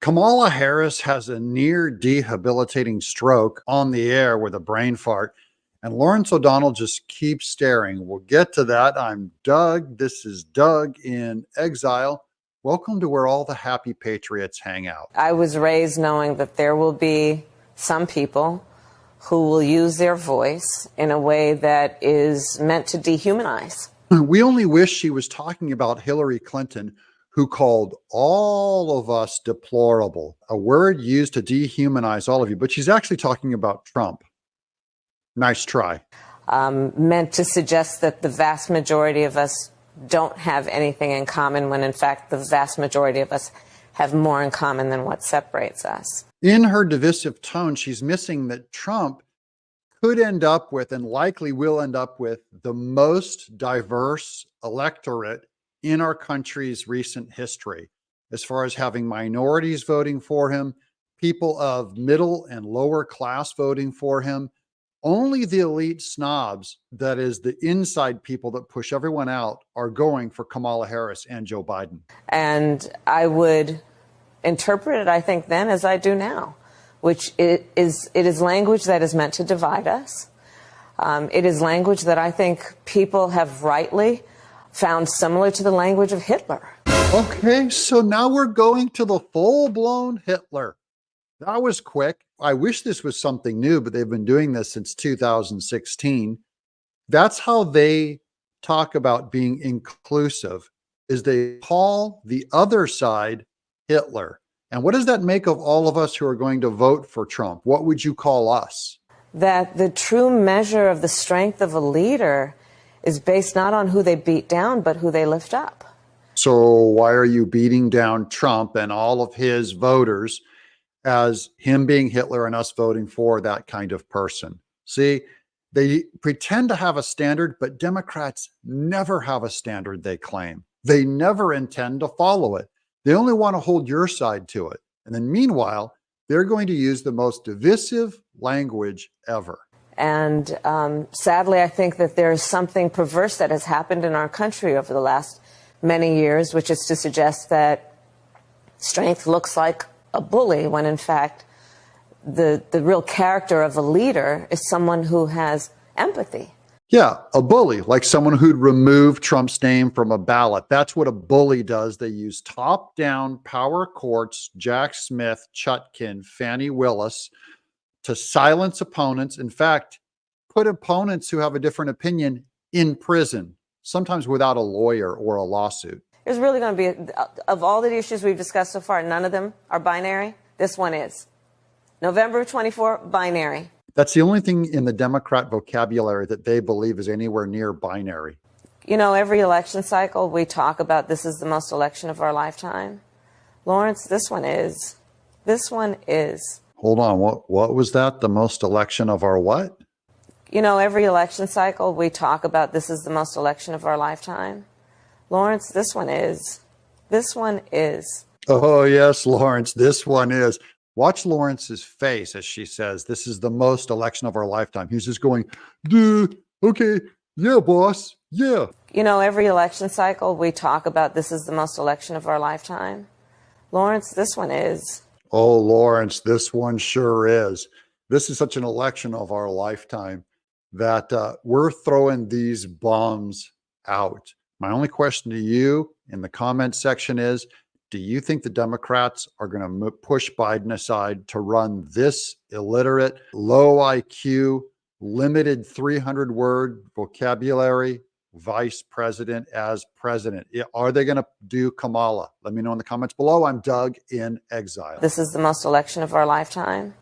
Kamala Harris has a near debilitating stroke on the air with a brain fart, and Lawrence O'Donnell just keeps staring. We'll get to that. I'm Doug. This is Doug in Exile. Welcome to where all the happy patriots hang out. I was raised knowing that there will be some people who will use their voice in a way that is meant to dehumanize. We only wish she was talking about Hillary Clinton, who called all of us deplorable, a word used to dehumanize all of you, but she's actually talking about Trump. Nice try. Meant to suggest that the vast majority of us don't have anything in common, when in fact the vast majority of us have more in common than what separates us. In her divisive tone, she's missing that Trump could end up with, and likely will end up with, the most diverse electorate in our country's recent history, as far as having minorities voting for him, people of middle and lower class voting for him. Only the elite snobs, that is the inside people that push everyone out, are going for Kamala Harris and Joe Biden. And I would interpret it, I think, then as I do now, which it is language that is meant to divide us. It is language that I think people have rightly found similar to the language of Hitler. Okay, so now we're going to the full-blown Hitler. That was quick. I wish this was something new, but they've been doing this since 2016. That's how they talk about being inclusive, is they call the other side Hitler. And what does that make of all of us who are going to vote for Trump? What would you call us? That the true measure of the strength of a leader is based not on who they beat down, but who they lift up. So why are you beating down Trump and all of his voters as him being Hitler and us voting for that kind of person? See, they pretend to have a standard, but Democrats never have a standard they claim. They never intend to follow it. They only want to hold your side to it. And then meanwhile, they're going to use the most divisive language ever. And sadly, I think that there's something perverse that has happened in our country over the last many years, which is to suggest that strength looks like a bully, when in fact the real character of a leader is someone who has empathy. Yeah, a bully, like someone who'd remove Trump's name from a ballot. That's what a bully does. They use top-down power courts, Jack Smith, Chutkin, Fani Willis, to silence opponents. In fact, put opponents who have a different opinion in prison, sometimes without a lawyer or a lawsuit. There's really going to be, of all the issues we've discussed so far, none of them are binary. This one is. November 24, binary. That's the only thing in the Democrat vocabulary that they believe is anywhere near binary. You know, every election cycle we talk about this is the most election of our lifetime. Lawrence, this one is. This one is. Hold on, what was that? The most election of our what? You know, every election cycle we talk about this is the most election of our lifetime. Lawrence, this one is. This one is. Oh, yes, Lawrence, this one is. Watch Lawrence's face as she says, this is the most election of our lifetime. He's just going, duh, okay, yeah, boss, yeah. You know, every election cycle we talk about this is the most election of our lifetime. Lawrence, this one is. Oh, Lawrence, this one sure is. This is such an election of our lifetime that we're throwing these bombs out. My only question to you in the comment section is, do you think the Democrats are going to push Biden aside to run this illiterate, low IQ, limited 300-word vocabulary vice president as president? Are they going to do Kamala? Let me know in the comments below. I'm Doug in Exile. This is the most election of our lifetime.